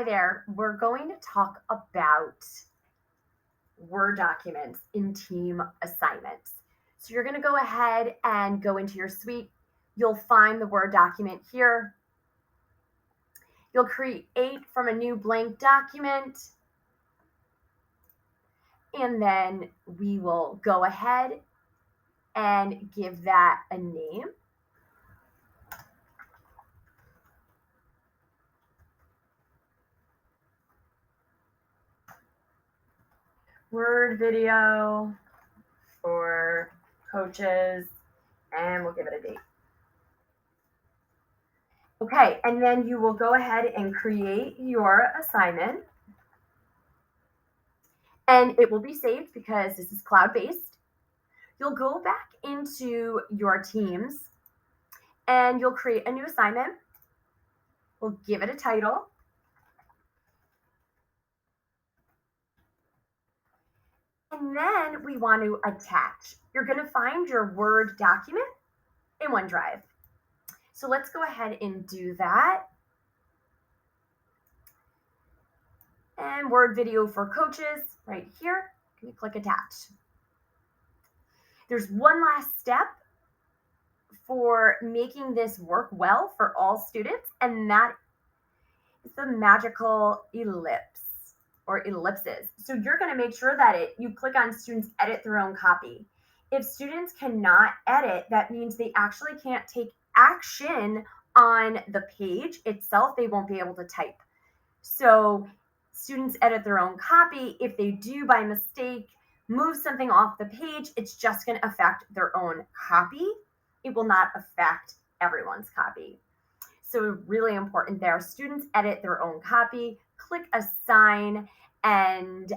Hi there. We're going to talk about Word documents in team assignments. So you're going to go ahead and go into your suite. You'll find the Word document here. You'll create from a new blank document. And then we will go ahead and give that a name. Word video for coaches, and we'll give it a date. Okay, and then you will go ahead and create your assignment. And it will be saved because this is cloud-based. You'll go back into your Teams and you'll create a new assignment. We'll give it a title. And then we want to attach. You're going to find your Word document in OneDrive. So let's go ahead and do that. And Word video for coaches right here. You click attach. There's one last step for making this work well for all students, and that is the magical ellipse or ellipses. So you're going to make sure that you click on students edit their own copy. If students cannot edit, that means they actually can't take action on the page itself. They won't be able to type. So students edit their own copy. If they do by mistake move something off the page, it's just going to affect their own copy. It will not affect everyone's copy. So really important there. Students edit their own copy, click assign, and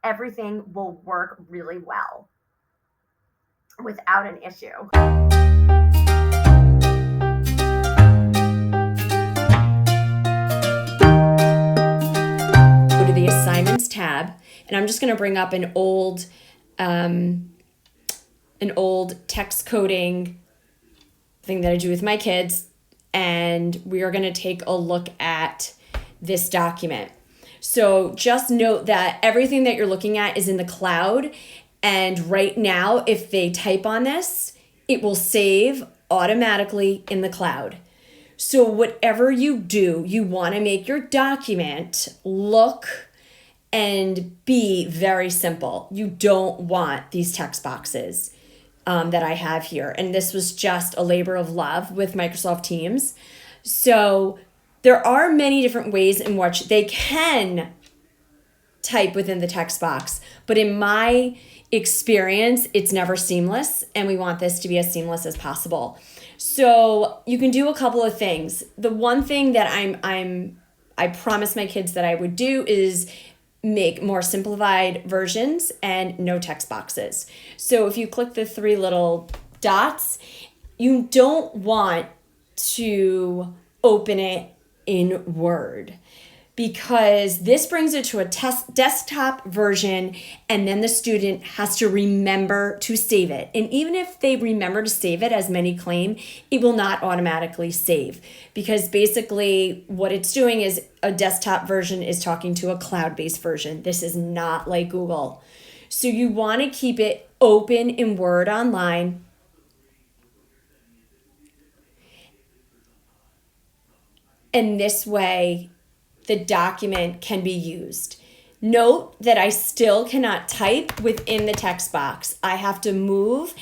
everything will work really well without an issue. Go to the assignments tab, and I'm just going to bring up an old text coding thing that I do with my kids, and we are going to take a look at this document. So just note that everything that you're looking at is in the cloud, and right now if they type on this, it will save automatically in the cloud. So whatever you do, you want to make your document look and be very simple. You don't want these text boxes that I have here. And this was just a labor of love with Microsoft Teams. So there are many different ways in which they can type within the text box. But in my experience, it's never seamless. And we want this to be as seamless as possible. So you can do a couple of things. The one thing that I promised my kids that I would do is make more simplified versions and no text boxes. So if you click the three little dots, you don't want to open it in Word, because this brings it to a desktop version, and then the student has to remember to save it. And even if they remember to save it, as many claim, it will not automatically save, because basically what it's doing is a desktop version is talking to a cloud-based version. This is not like Google. So you want to keep it open in Word Online. And this way, the document can be used. Note that I still cannot type within the text box. I have to move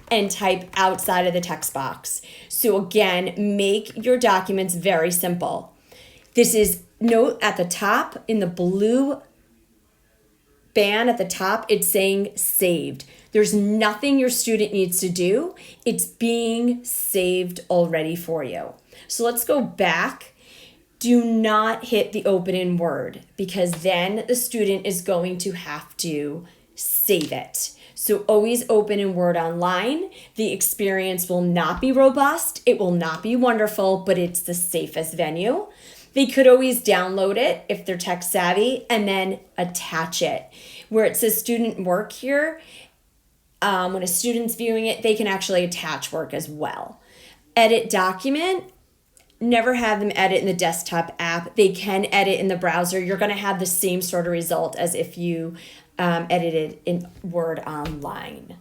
and type outside of the text box. So again, make your documents very simple. This is, note at the top in the blue band at the top, it's saying saved. There's nothing your student needs to do. It's being saved already for you. So let's go back. Do not hit the open in Word, because then the student is going to have to save it. So always open in Word Online. The experience will not be robust. It will not be wonderful, but it's the safest venue. They could always download it if they're tech savvy and then attach it. Where it says student work here, when a student's viewing it, they can actually attach work as well. Edit document. never have them edit in the desktop app. They can edit in the browser. You're going to have the same sort of result as if you edited in Word online.